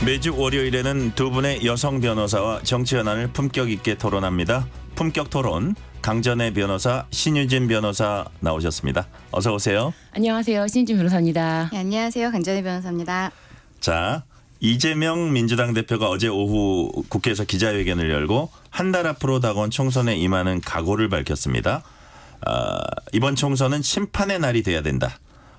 매주 월요일에는 두 분의 여성 변호사와 정치 현안을 품격 있게 토론합니다. 품격 토론, 강전의 변호사, 신유진 변호사 나오셨습니다. 어서 오세요. 안녕하세요. 신유진 변호사입니다. 네, 안녕하세요. 강전희 변호사입니다. 자, 이재명 민주당 대표가 어제 오후 국회에서 기자회견을 열고 한 달 앞으로 다가온 총선에 임하는 각오를 밝혔습니다. 이번 총선은 심판의 날이 돼야 된다.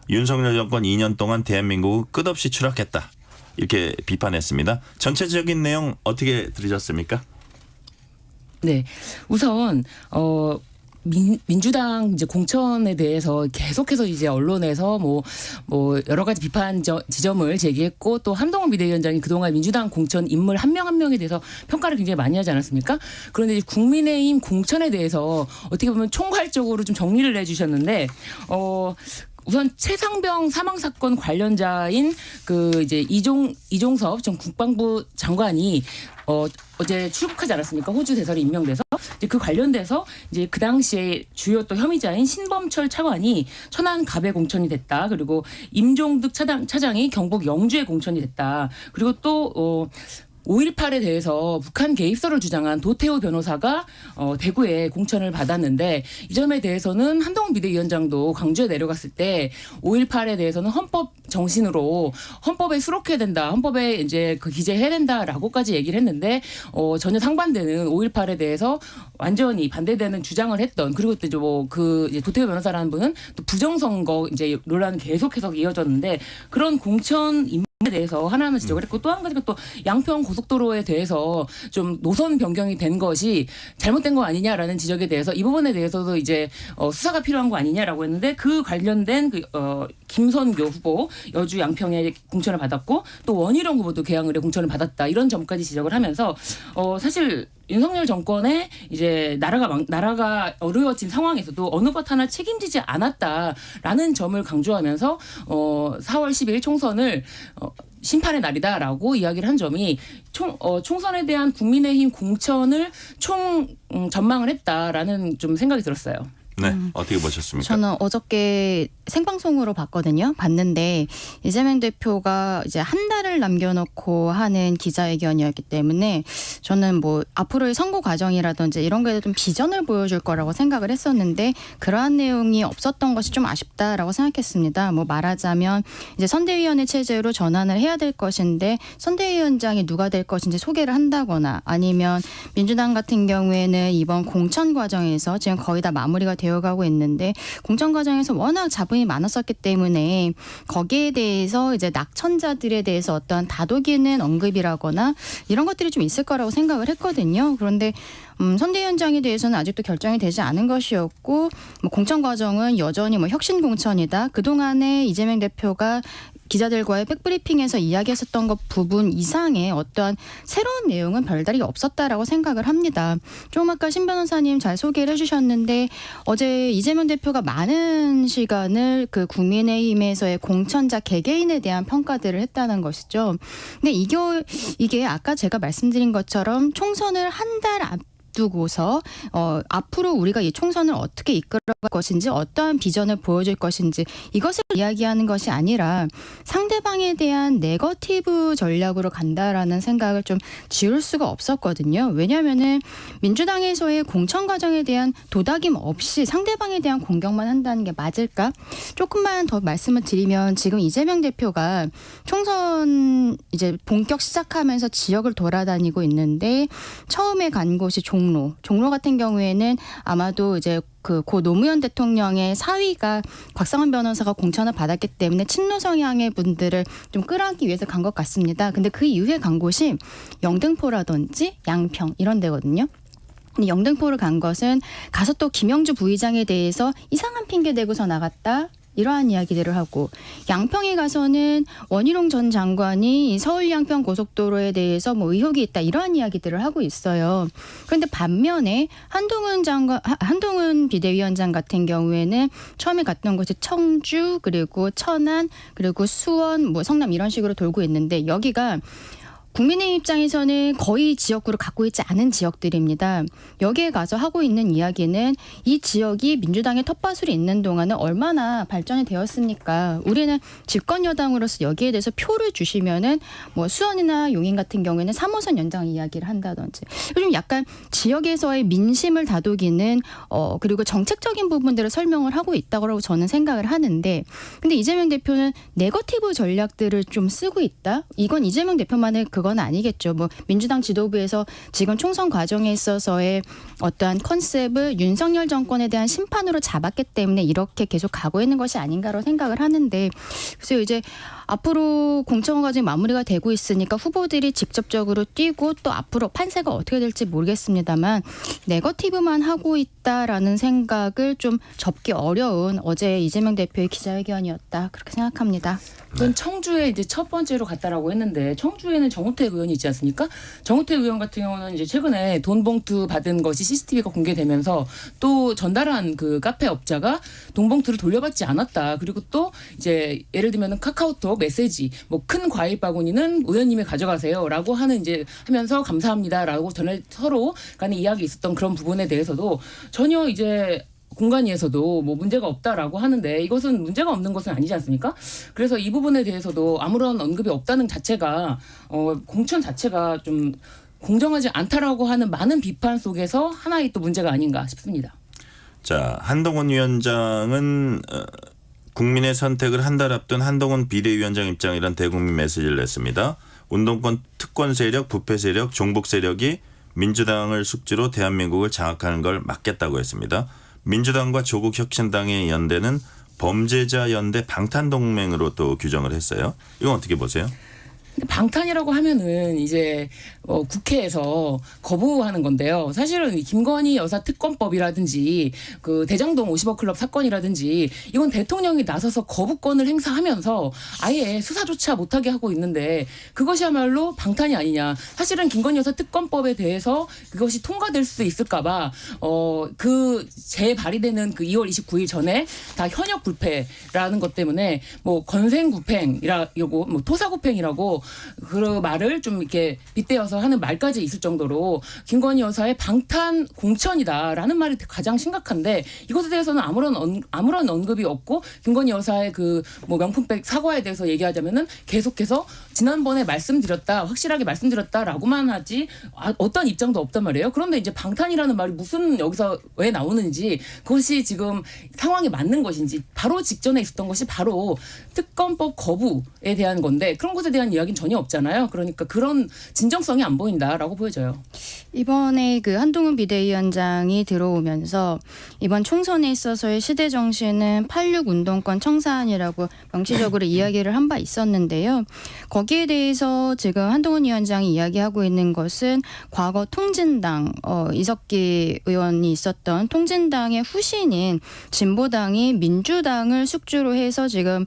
윤석열 정권 2년 동안 대한민국을 끝없이 추락했다. 이렇게 비판했습니다. 전체적인 내용 어떻게 들으셨습니까? 네, 우선 민주당 이제 공천에 대해서 계속해서 이제 언론에서 뭐 여러 가지 비판 지점을 제기했고, 또 한동훈 비대위원장이 그동안 민주당 공천 인물 한 명 한 명에 대해서 평가를 굉장히 많이 하지 않았습니까? 그런데 이제 국민의힘 공천에 대해서 어떻게 보면 총괄적으로 좀 정리를 해주셨는데, 우선 최상병 사망 사건 관련자인 그 이제 이종섭 전 국방부 장관이 어제 출국하지 않았습니까? 호주 대사로 임명돼서 이제 그 관련돼서 이제 그 당시에 주요 또 혐의자인 신범철 차관이 천안 갑에 공천이 됐다. 그리고 임종득 차장이 경북 영주에 공천이 됐다. 그리고 또 5.18에 대해서 북한 개입설을 주장한 도태우 변호사가 대구에 공천을 받았는데, 이 점에 대해서는 한동훈 비대위원장도 광주에 내려갔을 때 5.18에 대해서는 헌법 정신으로 헌법에 수록해야 된다, 헌법에 이제 그 기재해야 된다라고까지 얘기를 했는데, 전혀 상반되는 5.18에 대해서 완전히 반대되는 주장을 했던, 그리고 또 이제 도태우 변호사라는 분은 또 부정선거 이제 논란은 계속해서 이어졌는데, 그런 공천 에 대해서 하나하나 지적을 했고, 또 한 가지가 또 양평 고속도로에 대해서 좀 노선 변경이 된 것이 잘못된 거 아니냐라는 지적에 대해서 이 부분에 대해서도 이제 수사가 필요한 거 아니냐라고 했는데, 그 관련된 김선교 후보 여주 양평에 공천을 받았고, 또 원희룡 후보도 계양을에 공천을 받았다, 이런 점까지 지적을 하면서 사실 윤석열 정권의 이제 나라가 어려워진 상황에서도 어느 것 하나 책임지지 않았다라는 점을 강조하면서 4월 10일 총선을 심판의 날이다라고 이야기를 한 점이 총선에 대한 국민의힘 공천을 전망을 했다라는 좀 생각이 들었어요. 네, 어떻게 보셨습니까? 저는 어저께 생방송으로 봤는데 이재명 대표가 이제 한 달을 남겨놓고 하는 기자회견이었기 때문에 저는 뭐 앞으로의 선거 과정이라든지 이런 거에 좀 비전을 보여줄 거라고 생각을 했었는데, 그러한 내용이 없었던 것이 좀 아쉽다라고 생각했습니다. 뭐 말하자면 이제 선대위원회 체제로 전환을 해야 될 것인데, 선대위원장이 누가 될 것인지 소개를 한다거나, 아니면 민주당 같은 경우에는 이번 공천 과정에서 지금 거의 다 마무리가 되어가고 있는데, 공천 과정에서 워낙 잡음이 많았었기 때문에 거기에 대해서 이제 낙천자들에 대해서 어떤 다독이는 언급이라거나 이런 것들이 좀 있을 거라고 생각을 했거든요. 그런데 선대위원장에 대해서는 아직도 결정이 되지 않은 것이었고, 뭐 공천 과정은 여전히 뭐 혁신 공천이다. 그동안에 이재명 대표가 기자들과의 백브리핑에서 이야기했었던 것 부분 이상의 어떠한 새로운 내용은 별다르게 없었다라고 생각을 합니다. 좀 아까 신 변호사님 잘 소개를 해주셨는데, 어제 이재명 대표가 많은 시간을 그 국민의힘에서의 공천자 개개인에 대한 평가들을 했다는 것이죠. 근데 이게 아까 제가 말씀드린 것처럼 총선을 한 달 두고서 앞으로 우리가 이 총선을 어떻게 이끌어갈 것인지, 어떠한 비전을 보여줄 것인지, 이것을 이야기하는 것이 아니라 상대방에 대한 네거티브 전략으로 간다라는 생각을 좀 지울 수가 없었거든요. 왜냐하면은 민주당에서의 공천 과정에 대한 도닥임 없이 상대방에 대한 공격만 한다는 게 맞을까? 조금만 더 말씀을 드리면, 지금 이재명 대표가 총선 이제 본격 시작하면서 지역을 돌아다니고 있는데, 처음에 간 곳이 종로 같은 경우에는 아마도 이제 고 노무현 대통령의 사위가 곽상원 변호사가 공천을 받았기 때문에 친노 성향의 분들을 좀 끌어안기 위해서 간 것 같습니다. 근데 그 이후에 간 곳이 영등포라든지 양평 이런 데거든요. 영등포를 간 것은 가서 또 김영주 부의장에 대해서 이상한 핑계 대고서 나갔다, 이러한 이야기들을 하고, 양평에 가서는 원희룡 전 장관이 서울 양평 고속도로에 대해서 뭐 의혹이 있다, 이러한 이야기들을 하고 있어요. 그런데 반면에 한동훈 비대위원장 같은 경우에는 처음에 갔던 곳이 청주, 그리고 천안, 그리고 수원, 뭐 성남 이런 식으로 돌고 있는데, 여기가 국민의 입장에서는 거의 지역구를 갖고 있지 않은 지역들입니다. 여기에 가서 하고 있는 이야기는 이 지역이 민주당의 텃밭으로 있는 동안은 얼마나 발전이 되었습니까? 우리는 집권 여당으로서 여기에 대해서 표를 주시면은 뭐 수원이나 용인 같은 경우에는 3호선 연장 이야기를 한다든지 요즘 약간 지역에서의 민심을 다독이는 그리고 정책적인 부분들을 설명을 하고 있다고 저는 생각을 하는데 근데 이재명 대표는 네거티브 전략들을 좀 쓰고 있다? 이건 이재명 대표만의 그건 아니겠죠. 뭐 민주당 지도부에서 지금 총선 과정에 있어서의 어떠한 컨셉을 윤석열 정권에 대한 심판으로 잡았기 때문에 이렇게 계속 가고 있는 것이 아닌가로 생각을 하는데 그래서 이제 앞으로 공천 과정이 마무리가 되고 있으니까 후보들이 직접적으로 뛰고 또 앞으로 판세가 어떻게 될지 모르겠습니다만 네거티브만 하고 있다라는 생각을 좀 접기 어려운 어제 이재명 대표의 기자회견이었다 그렇게 생각합니다. 전 청주에 이제 첫 번째로 갔다라고 했는데 청주에는 정우택 의원이 있지 않습니까? 정우택 의원 같은 경우는 이제 최근에 돈 봉투 받은 것이 CCTV가 공개되면서 또 전달한 그 카페 업자가 돈 봉투를 돌려받지 않았다. 그리고 또 이제 예를 들면은 카카오톡 메시지 뭐 큰 과일 바구니는 의원님이 가져가세요라고 하는 이제 하면서 감사합니다라고 전에 서로 간에 이야기 있었던 그런 부분에 대해서도 전혀 이제 공간위에서도 뭐 문제가 없다라고 하는데 이것은 문제가 없는 것은 아니지 않습니까? 그래서 이 부분에 대해서도 아무런 언급이 없다는 자체가 공천 자체가 좀 공정하지 않다라고 하는 많은 비판 속에서 하나의 또 문제가 아닌가 싶습니다. 자, 한동훈 위원장은 국민의 선택을 한 달 앞둔 한동훈 비대위원장 입장이란 대국민 메시지를 냈습니다. 운동권 특권 세력, 부패 세력, 종북 세력이 민주당을 숙지로 대한민국을 장악하는 걸 막겠다고 했습니다. 민주당과 조국혁신당의 연대는 범죄자 연대 방탄동맹으로 또 규정을 했어요. 이건 어떻게 보세요? 방탄이라고 하면은 이제 국회에서 거부하는 건데요. 사실은 김건희 여사 특검법이라든지 그 대장동 50억 클럽 사건이라든지 이건 대통령이 나서서 거부권을 행사하면서 아예 수사조차 못하게 하고 있는데 그것이야말로 방탄이 아니냐. 사실은 김건희 여사 특검법에 대해서 그것이 통과될 수 있을까봐 그 재발의되는 그 2월 29일 전에 다 현역 불패라는 것 때문에 뭐 건생구팽이라고 뭐 토사구팽이라고 그 말을 좀 이렇게 빗대어서 하는 말까지 있을 정도로 김건희 여사의 방탄 공천이다라는 말이 가장 심각한데 이것에 대해서는 아무런 언급이 없고 김건희 여사의 그 뭐 명품백 사과에 대해서 얘기하자면은 계속해서 지난번에 확실하게 말씀드렸다라고만 하지 어떤 입장도 없단 말이에요. 그런데 이제 방탄이라는 말이 무슨 여기서 왜 나오는지 그것이 지금 상황에 맞는 것인지 바로 직전에 있었던 것이 바로 특검법 거부에 대한 건데 그런 것에 대한 이야기는 전혀 없잖아요. 그러니까 그런 진정성이 안 보인다라고 보여져요. 이번에 그 한동훈 비대위원장이 들어오면서 이번 총선에 있어서의 시대 정신은 86 운동권 청산이라고 명시적으로 이야기를 한 바 있었는데요. 거기에 대해서 지금 한동훈 위원장이 이야기하고 있는 것은 과거 통진당 이석기 의원이 있었던 통진당의 후신인 진보당이 민주당을 숙주로 해서 지금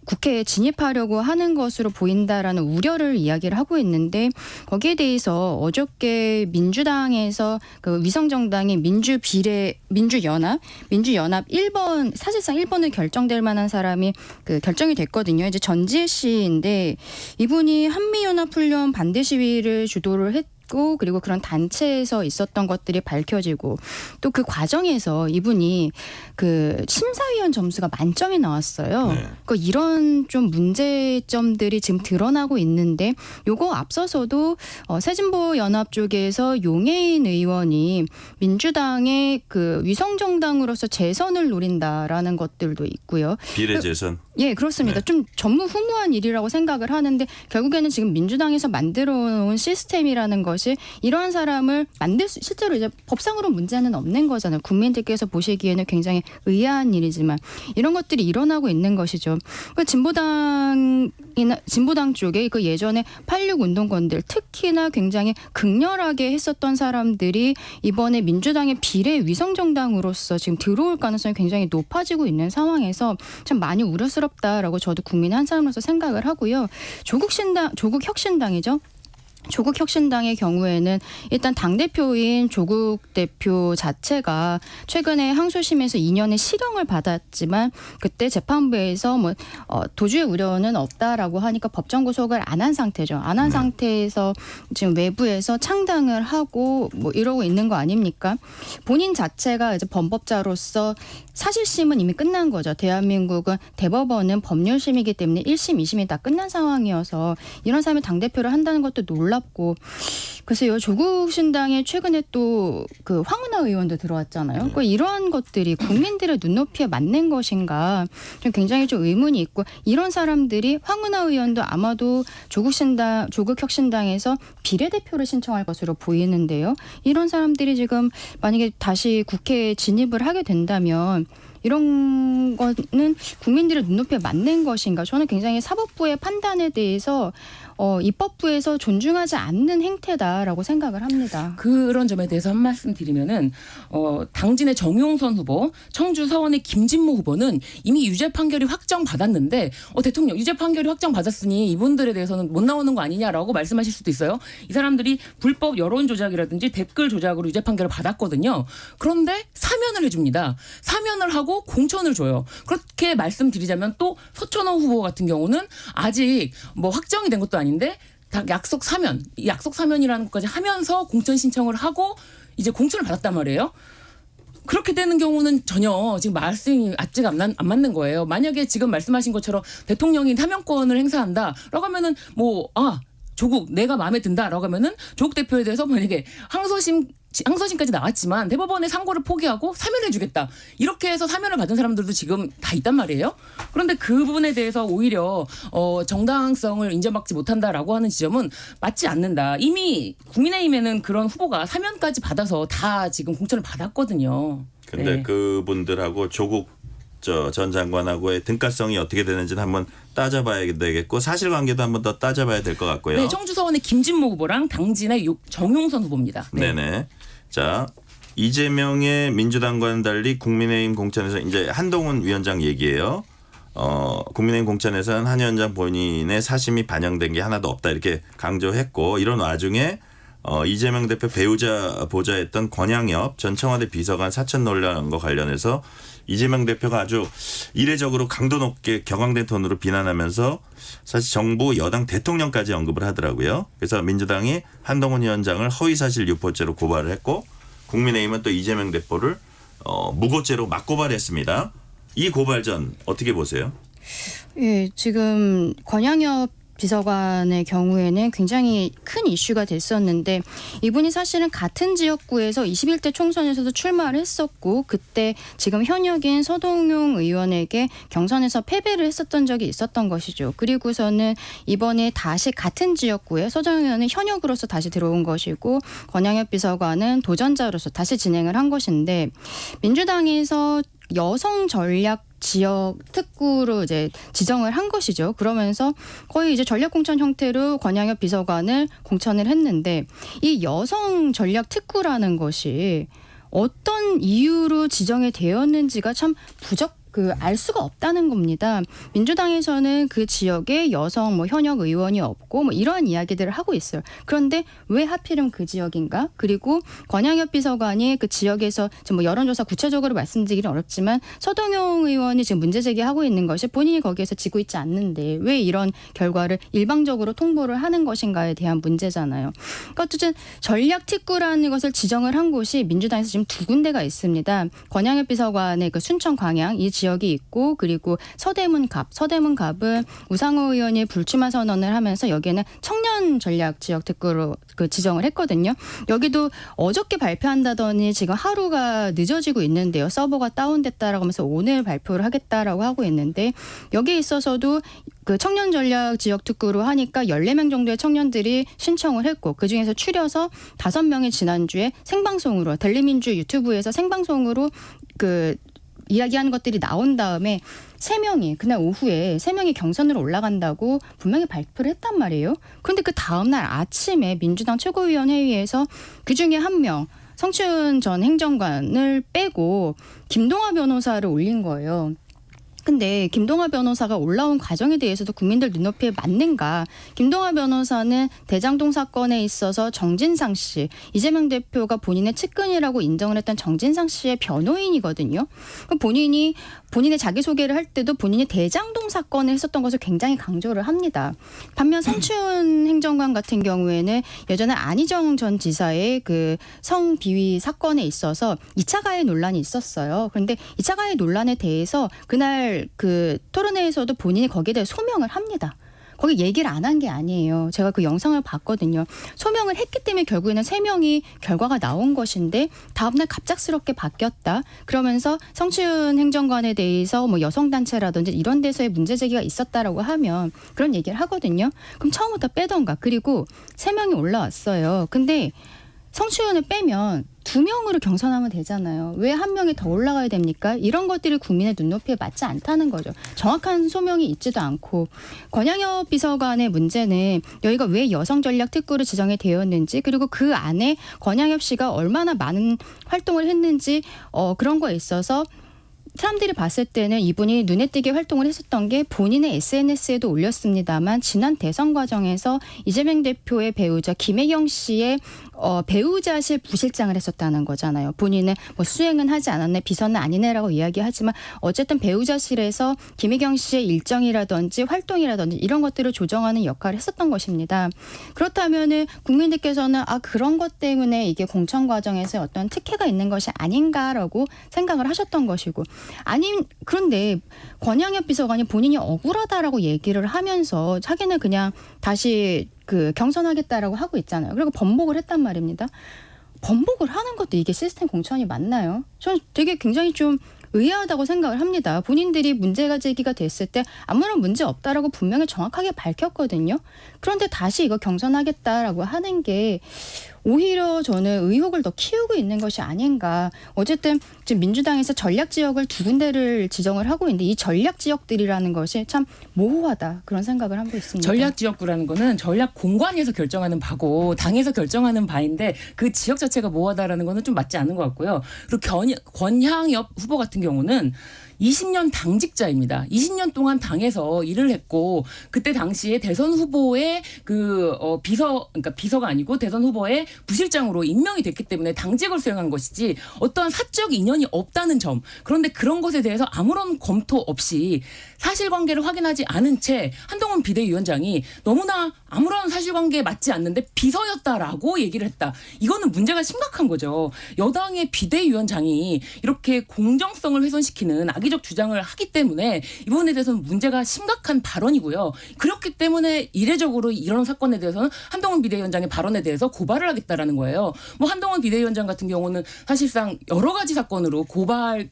국회에 진입하려고 하는 것으로 보인다라는 우려를 이야기를 하고 있는데 거기에 대해서 어저께 민주당에서 그 위성정당인 민주연합 1번 사실상 1번을 결정될 만한 사람이 그 결정이 됐거든요. 이제 전지혜 씨인데 이분이 한미연합훈련 반대 시위를 주도를 했고 그리고 그런 단체에서 있었던 것들이 밝혀지고 또 그 과정에서 이분이 그 심사위원 점수가 만점이 나왔어요. 네. 그러니까 이런 좀 문제점들이 지금 드러나고 있는데 요거 앞서서도 새진보연합 쪽에서 용해인 의원이 민주당의 그 위성정당으로서 재선을 노린다라는 것들도 있고요. 비례재선. 예, 그렇습니다. 네. 좀 전무후무한 일이라고 생각을 하는데 결국에는 지금 민주당에서 만들어 놓은 시스템이라는 것이 이러한 사람을 실제로 이제 법상으로 문제는 없는 거잖아요. 국민들께서 보시기에는 굉장히 의아한 일이지만 이런 것들이 일어나고 있는 것이죠. 그러니까 진보당 쪽에 그 예전에 86 운동권들 특히나 굉장히 극렬하게 했었던 사람들이 이번에 민주당의 비례 위성정당으로서 지금 들어올 가능성이 굉장히 높아지고 있는 상황에서 참 많이 우려스럽다라고 저도 국민의 한 사람으로서 생각을 하고요. 조국혁신당이죠. 조국 혁신당의 경우에는 일단 당대표인 조국 대표 자체가 최근에 항소심에서 2년의 실형을 받았지만 그때 재판부에서 도주의 우려는 없다라고 하니까 법정 구속을 안 한 상태죠. 안 한 상태에서 지금 외부에서 창당을 하고 이러고 있는 거 아닙니까? 본인 자체가 이제 범법자로서 사실심은 이미 끝난 거죠. 대한민국은 대법원은 법률심이기 때문에 1심, 2심이 다 끝난 상황이어서 이런 사람이 당대표를 한다는 것도 놀랍고 글쎄요. 조국 신당에 최근에 또 그 황운하 의원도 들어왔잖아요. 그러니까 이러한 것들이 국민들의 눈높이에 맞는 것인가 좀 굉장히 좀 의문이 있고 이런 사람들이 황운하 의원도 아마도 조국 혁신당에서 비례대표를 신청할 것으로 보이는데요. 이런 사람들이 지금 만약에 다시 국회에 진입을 하게 된다면 이런 거는 국민들의 눈높이에 맞는 것인가? 저는 굉장히 사법부의 판단에 대해서 입법부에서 존중하지 않는 행태다라고 생각을 합니다. 그런 점에 대해서 한 말씀 드리면은 당진의 정용선 후보, 청주 서원의 김진모 후보는 이미 유죄 판결이 확정받았는데 대통령 유죄 판결이 확정받았으니 이분들에 대해서는 못 나오는 거 아니냐라고 말씀하실 수도 있어요. 이 사람들이 불법 여론 조작이라든지 댓글 조작으로 유죄 판결을 받았거든요. 그런데 사면을 해줍니다. 사면을 하고 공천을 줘요. 그렇게 말씀드리자면 또 서천호 후보 같은 경우는 아직 확정이 된 것도 아닌데 약속 사면이라는 것까지 하면서 공천 신청을 하고 이제 공천을 받았단 말이에요. 그렇게 되는 경우는 전혀 지금 말씀이 앞뒤가 안 맞는 거예요. 만약에 지금 말씀하신 것처럼 대통령이 사면권을 행사한다라고 하면은 조국 내가 마음에 든다라고 하면은 조국 대표에 대해서 만약에 항소심까지 나왔지만 대법원의 상고를 포기하고 사면해주겠다. 이렇게 해서 사면을 받은 사람들도 지금 다 있단 말이에요. 그런데 그 부분에 대해서 오히려 정당성을 인정받지 못한다라고 하는 지점은 맞지 않는다. 이미 국민의힘에는 그런 후보가 사면까지 받아서 다 지금 공천을 받았거든요. 근데 네. 그분들하고 조국 전 장관하고의 등가성이 어떻게 되는지는 한번 따져봐야 되겠고 사실관계도 한번 더 따져봐야 될 것 같고요. 네, 청주서원의 김진모 후보랑 당진의 정용선 후보입니다. 네. 네네. 자, 이재명의 민주당과는 달리 국민의힘 공천에서 이제 한동훈 위원장 얘기예요. 국민의힘 공천에서는 한 위원장 본인의 사심이 반영된 게 하나도 없다 이렇게 강조했고 이런 와중에 이재명 대표 배우자 보좌했던 권양엽 전 청와대 비서관 사천 논란과 관련해서 이재명 대표가 아주 이례적으로 강도 높게 격앙된 톤으로 비난하면서 사실 정부 여당 대통령까지 언급을 하더라고요. 그래서 민주당이 한동훈 위원장을 허위사실 유포죄로 고발을 했고 국민의힘은 또 이재명 대표를 무고죄로 맞고발했습니다. 이 고발 전 어떻게 보세요? 예, 지금 권양엽 비서관의 경우에는 굉장히 큰 이슈가 됐었는데 이분이 사실은 같은 지역구에서 21대 총선에서도 출마를 했었고 그때 지금 현역인 서동용 의원에게 경선에서 패배를 했었던 적이 있었던 것이죠. 그리고서는 이번에 다시 같은 지역구에 서동용 의원은 현역으로서 다시 들어온 것이고 권양엽 비서관은 도전자로서 다시 진행을 한 것인데 민주당에서 여성 전략 지역 특구로 이제 지정을 한 것이죠. 그러면서 거의 이제 전략 공천 형태로 권양엽 비서관을 공천을 했는데 이 여성 전략 특구라는 것이 어떤 이유로 지정이 되었는지가 참 알 수가 없다는 겁니다. 민주당에서는 그 지역에 여성 현역 의원이 없고 이러한 이야기들을 하고 있어요. 그런데 왜 하필이면 그 지역인가? 그리고 권양엽 비서관이 그 지역에서 지금 여론조사 구체적으로 말씀드리기는 어렵지만 서동용 의원이 지금 문제 제기하고 있는 것이 본인이 거기에서 지고 있지 않는데 왜 이런 결과를 일방적으로 통보를 하는 것인가에 대한 문제잖아요. 그러니까 어쨌든 전략 특구라는 것을 지정을 한 곳이 민주당에서 지금 두 군데가 있습니다. 권양엽 비서관의 그 순천 광양 이 지역이 있고 그리고 서대문갑은 우상호 의원이 불출마 선언을 하면서 여기에는 청년 전략 지역 특구로 지정을 했거든요. 여기도 어저께 발표한다더니 지금 하루가 늦어지고 있는데요. 서버가 다운됐다라고 하면서 오늘 발표를 하겠다라고 하고 있는데 여기에 있어서도 그 청년 전략 지역 특구로 하니까 14명 정도의 청년들이 신청을 했고 그중에서 추려서 5명이 지난주에 생방송으로 델리민주 유튜브에서 생방송으로 이야기하는 것들이 나온 다음에 3명이 그날 오후에 3명이 경선으로 올라간다고 분명히 발표를 했단 말이에요. 그런데 그 다음날 아침에 민주당 최고위원 회의에서 그중에 1명 성춘 전 행정관을 빼고 김동화 변호사를 올린 거예요. 근데 김동완 변호사가 올라온 과정에 대해서도 국민들 눈높이에 맞는가? 김동완 변호사는 대장동 사건에 있어서 정진상 씨, 이재명 대표가 본인의 측근이라고 인정을 했던 정진상 씨의 변호인이거든요. 그럼 본인의 자기소개를 할 때도 본인이 대장동 사건을 했었던 것을 굉장히 강조를 합니다. 반면 성추행 행정관 같은 경우에는 예전에 안희정 전 지사의 그 성비위 사건에 있어서 2차 가해 논란이 있었어요. 그런데 2차 가해 논란에 대해서 그날 그 토론회에서도 본인이 거기에 대해 소명을 합니다. 거기 얘기를 안 한 게 아니에요. 제가 그 영상을 봤거든요. 소명을 했기 때문에 결국에는 3명이 결과가 나온 것인데 다음날 갑작스럽게 바뀌었다. 그러면서 성추행 행정관에 대해서 뭐 여성단체라든지 이런 데서의 문제 제기가 있었다라고 하면 그런 얘기를 하거든요. 그럼 처음부터 빼던가. 그리고 3명이 올라왔어요. 근데 성추행을 빼면 2명으로 경선하면 되잖아요. 왜 1명이 더 올라가야 됩니까? 이런 것들이 국민의 눈높이에 맞지 않다는 거죠. 정확한 소명이 있지도 않고. 권양엽 비서관의 문제는 여기가 왜 여성전략특구로 지정이 되었는지 그리고 그 안에 권양엽 씨가 얼마나 많은 활동을 했는지 그런 거에 있어서 사람들이 봤을 때는 이분이 눈에 띄게 활동을 했었던 게 본인의 SNS에도 올렸습니다만 지난 대선 과정에서 이재명 대표의 배우자 김혜경 씨의 배우자실 부실장을 했었다는 거잖아요. 본인은 뭐 수행은 하지 않았네, 비서는 아니네라고 이야기하지만 어쨌든 배우자실에서 김혜경 씨의 일정이라든지 활동이라든지 이런 것들을 조정하는 역할을 했었던 것입니다. 그렇다면은 국민들께서는 그런 것 때문에 이게 공천 과정에서 어떤 특혜가 있는 것이 아닌가라고 생각을 하셨던 것이고 그런데 권양엽 비서관이 본인이 억울하다라고 얘기를 하면서 자기는 그냥 다시 경선하겠다라고 하고 있잖아요. 그리고 번복을 했단 말입니다. 번복을 하는 것도 이게 시스템 공천이 맞나요? 저는 되게 굉장히 좀 의아하다고 생각을 합니다. 본인들이 문제가 제기가 됐을 때 아무런 문제 없다라고 분명히 정확하게 밝혔거든요. 그런데 다시 이거 경선하겠다라고 하는 게 오히려 저는 의혹을 더 키우고 있는 것이 아닌가. 어쨌든 지금 민주당에서 전략 지역을 2군데를 지정을 하고 있는데 이 전략 지역들이라는 것이 참 모호하다. 그런 생각을 하고 있습니다. 전략 지역구라는 거는 전략 공관위에서 결정하는 바고 당에서 결정하는 바인데 그 지역 자체가 모호하다라는 거는 좀 맞지 않는 것 같고요. 그리고 권향엽 후보 같은 경우는 20년 당직자입니다. 20년 동안 당에서 일을 했고 그때 당시에 대선 후보의 그러니까 비서가 아니고 대선 후보의 부실장으로 임명이 됐기 때문에 당직을 수행한 것이지 어떠한 사적 인연이 없다는 점. 그런데 그런 것에 대해서 아무런 검토 없이 사실관계를 확인하지 않은 채 한동훈 비대위원장이 너무나 아무런 사실관계에 맞지 않는데 비서였다라고 얘기를 했다. 이거는 문제가 심각한 거죠. 여당의 비대위원장이 이렇게 공정성을 훼손시키는 악의적 주장을 하기 때문에 이 부분에 대해서는 문제가 심각한 발언이고요. 그렇기 때문에 이례적으로 이런 사건에 대해서는 한동훈 비대위원장의 발언에 대해서 고발을 하겠다라는 거예요. 뭐 한동훈 비대위원장 같은 경우는 사실상 여러 가지 사건으로 고발을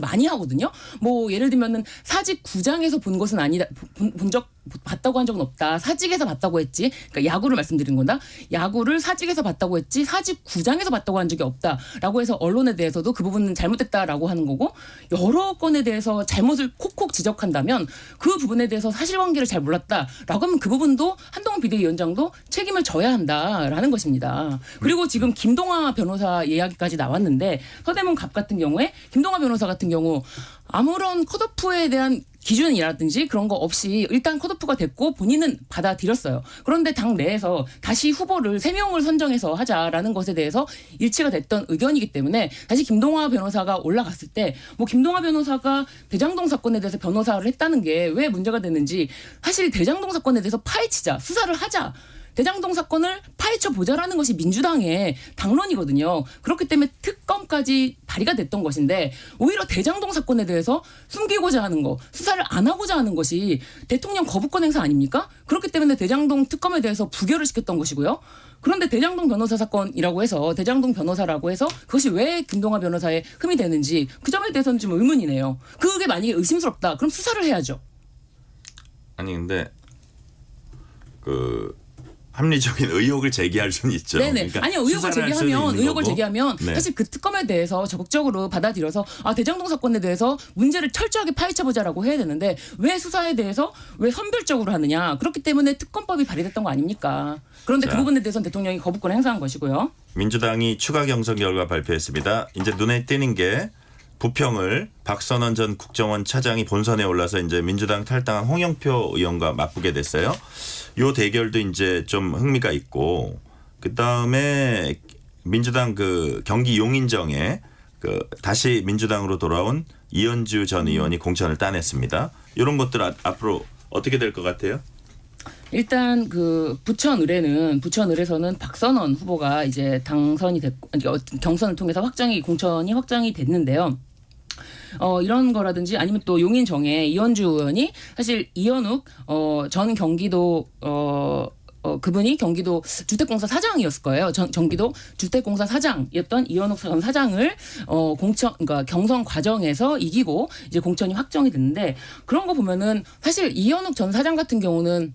많이 하거든요. 뭐 예를 들면은 사직 구장에서 본 것은 아니다. 봤다고 한 적은 없다. 사직에서 봤다고 했지. 그러니까 야구를 말씀드린 건다. 야구를 사직에서 봤다고 했지 사직 구장에서 봤다고 한 적이 없다라고 해서 언론에 대해서도 그 부분은 잘못됐다라고 하는 거고 여러 건에 대해서 잘못을 콕콕 지적한다면 그 부분에 대해서 사실관계를 잘 몰랐다라고 하면 그 부분도 한동훈 비대위원장도 책임을 져야 한다라는 것입니다. 그리고 지금 김동완 변호사 이야기까지 나왔는데 서대문 갑 같은 경우에 김동완 변호사 같은 경우 아무런 컷오프에 대한 기준이라든지 그런 거 없이 일단 컷오프가 됐고 본인은 받아들였어요. 그런데 당 내에서 다시 후보를 3명을 선정해서 하자라는 것에 대해서 일치가 됐던 의견이기 때문에 다시 김동완 변호사가 올라갔을 때 뭐 김동완 변호사가 대장동 사건에 대해서 변호사를 했다는 게 왜 문제가 됐는지 사실 대장동 사건에 대해서 파헤치자, 수사를 하자. 대장동 사건을 파헤쳐 보자라는 것이 민주당의 당론이거든요. 그렇기 때문에 특검까지 발의가 됐던 것인데 오히려 대장동 사건에 대해서 숨기고자 하는 거, 수사를 안 하고자 하는 것이 대통령 거부권 행사 아닙니까? 그렇기 때문에 대장동 특검에 대해서 부결을 시켰던 것이고요. 그런데 대장동 변호사 사건이라고 해서 대장동 변호사라고 해서 그것이 왜 김동완 변호사의 흠이 되는지 그 점에 대해서는 좀 의문이네요. 그게 만약에 의심스럽다. 그럼 수사를 해야죠. 아니 근데 합리적인 의혹을 제기할 수는 있죠. 네네. 그러니까 아니 의혹을 제기하면 네. 사실 그 특검에 대해서 적극적으로 받아들여서 대장동 사건에 대해서 문제를 철저하게 파헤쳐보자라고 해야 되는데 왜 수사에 대해서 왜 선별적으로 하느냐. 그렇기 때문에 특검법이 발의됐던 거 아닙니까? 그런데 그 부분에 대해서는 대통령이 거부권을 행사한 것이고요. 민주당이 추가 경선 결과 발표했습니다. 이제 눈에 띄는 게 부평을 박선원 전 국정원 차장이 본선에 올라서 이제 민주당 탈당한 홍영표 의원과 맞붙게 됐어요. 요 대결도 이제 좀 흥미가 있고 그 다음에 민주당 그 경기 용인정에 그 다시 민주당으로 돌아온 이현주 전 의원이 공천을 따냈습니다. 이런 것들 앞으로 어떻게 될 것 같아요? 일단 그 부천 의뢰에서는 박선원 후보가 이제 당선이 됐고 경선을 통해서 공천이 확정이 됐는데요. 이런 거라든지 아니면 또 용인정에 이현주 의원이 사실 이현욱 전 경기도 그분이 경기도 주택공사 사장이었을 거예요. 경기도 주택공사 사장이었던 이현욱 전 사장을 그러니까 경선 과정에서 이기고 이제 공천이 확정이 됐는데 그런 거 보면은 사실 이현욱 전 사장 같은 경우는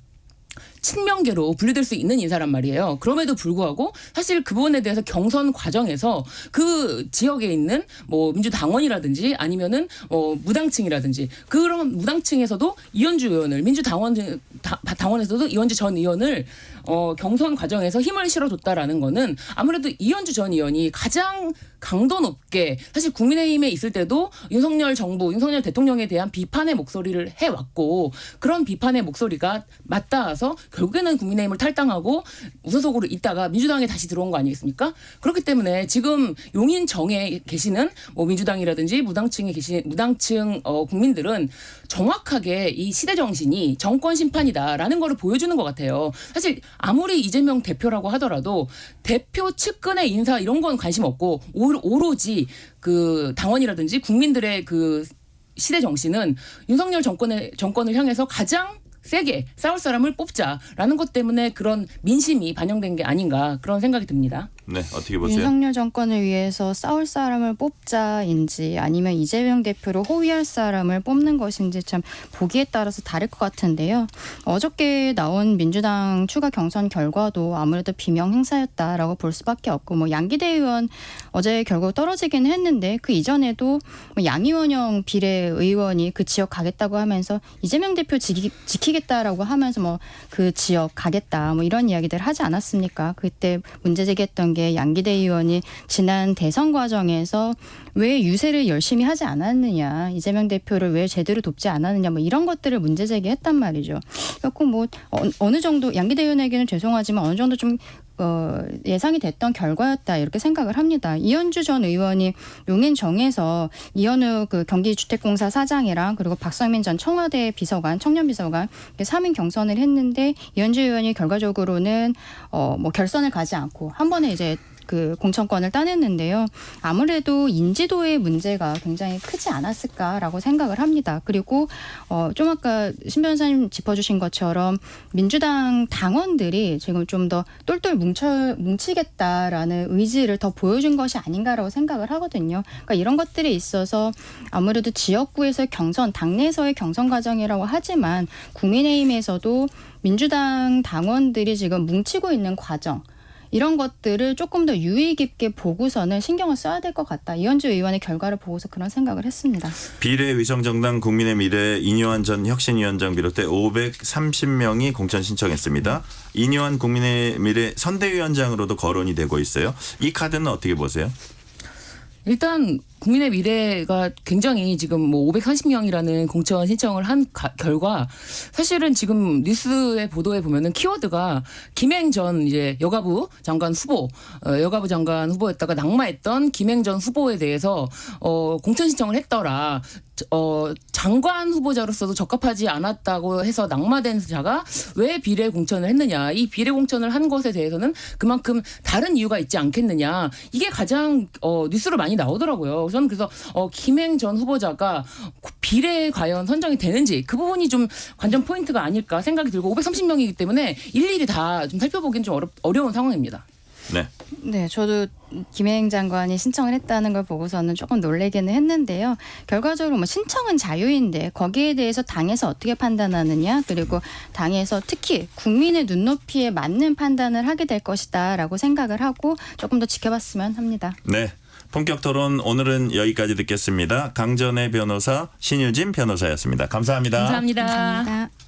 친명계로 분류될 수 있는 인사란 말이에요. 그럼에도 불구하고 사실 그분에 대해서 경선 과정에서 그 지역에 있는 뭐 민주당원이라든지 아니면은 무당층이라든지 그런 무당층에서도 이현주 의원을 당원에서도 이현주 전 의원을 경선 과정에서 힘을 실어줬다라는 거는 아무래도 이현주 전 의원이 가장 강도 높게 사실 국민의힘에 있을 때도 윤석열 대통령에 대한 비판의 목소리를 해왔고 그런 비판의 목소리가 맞닿아서 결국에는 국민의힘을 탈당하고 우선속으로 있다가 민주당에 다시 들어온 거 아니겠습니까? 그렇기 때문에 지금 용인정에 계시는 뭐 민주당이라든지 무당층 국민들은 정확하게 이 시대 정신이 정권 심판이다라는 거를 보여주는 것 같아요. 사실 아무리 이재명 대표라고 하더라도 대표 측근의 인사 이런 건 관심 없고 오로지 그 당원이라든지 국민들의 그 시대 정신은 윤석열 정권을 향해서 가장 세게 싸울 사람을 뽑자라는 것 때문에 그런 민심이 반영된 게 아닌가 그런 생각이 듭니다. 네, 어떻게 보세요? 윤석열 정권을 위해서 싸울 사람을 뽑자인지 아니면 이재명 대표를 호위할 사람을 뽑는 것인지 참 보기에 따라서 다를 것 같은데요. 어저께 나온 민주당 추가 경선 결과도 아무래도 비명 행사였다라고 볼 수밖에 없고 뭐 양기대 의원 어제 결국 떨어지긴 했는데 그 이전에도 뭐 양이원영 비례의원이 그 지역 가겠다고 하면서 이재명 대표 지키겠다라고 하면서 뭐 그 지역 가겠다 뭐 이런 이야기들 하지 않았습니까? 그때 문제 제기했던 게 양기대 의원이 지난 대선 과정에서 왜 유세를 열심히 하지 않았느냐, 이재명 대표를 왜 제대로 돕지 않았느냐, 뭐 이런 것들을 문제 제기했단 말이죠. 그래서 뭐 어느 정도 양기대 의원에게는 죄송하지만 어느 정도 좀 예상이 됐던 결과였다 이렇게 생각을 합니다. 이현주 전 의원이 용인정에서 이현우 그 경기주택공사 사장이랑 그리고 박성민 전 청와대 비서관, 청년비서관 3인 경선을 했는데 이현주 의원이 결과적으로는 뭐 결선을 가지 않고 한 번에 이제 그 공천권을 따냈는데요. 아무래도 인지도의 문제가 굉장히 크지 않았을까라고 생각을 합니다. 그리고 좀 아까 신 변호사님 짚어주신 것처럼 민주당 당원들이 지금 좀 더 똘똘 뭉치겠다라는 의지를 더 보여준 것이 아닌가라고 생각을 하거든요. 그러니까 이런 것들이 있어서 아무래도 지역구에서의 경선, 당내에서의 경선 과정이라고 하지만 국민의힘에서도 민주당 당원들이 지금 뭉치고 있는 과정 이런 것들을 조금 더 유의 깊게 보고서는 신경을 써야 될 것 같다. 이현주 의원의 결과를 보고서 그런 생각을 했습니다. 비례위성정당 국민의 미래 이뇨한 전 혁신위원장 비롯해 530명이 공천 신청했습니다. 이뇨한 국민의 미래 선대위원장으로도 거론이 되고 있어요. 이 카드는 어떻게 보세요? 일단 국민의 미래가 굉장히 지금 뭐 530명이라는 공천 신청을 한 결과 사실은 지금 뉴스의 보도에 보면은 키워드가 김행 전 이제 여가부 장관 후보였다가 낙마했던 김행 전 후보에 대해서 공천 신청을 했더라. 장관 후보자로서도 적합하지 않았다고 해서 낙마된 자가 왜 비례 공천을 했느냐. 이 비례 공천을 한 것에 대해서는 그만큼 다른 이유가 있지 않겠느냐. 이게 가장 뉴스로 많이 나오더라고요. 저는 그래서 김행 전 후보자가 비례에 과연 선정이 되는지 그 부분이 좀 관전 포인트가 아닐까 생각이 들고 530명이기 때문에 일일이 다 좀 살펴보기는 좀 어려운 상황입니다. 네, 저도 김혜영 장관이 신청을 했다는 걸 보고서는 조금 놀라기는 했는데요. 결과적으로 뭐 신청은 자유인데 거기에 대해서 당에서 어떻게 판단하느냐 그리고 당에서 특히 국민의 눈높이에 맞는 판단을 하게 될 것이다라고 생각을 하고 조금 더 지켜봤으면 합니다. 네. 본격 토론 오늘은 여기까지 듣겠습니다. 강전의 변호사 신유진 변호사였습니다. 감사합니다. 감사합니다. 감사합니다.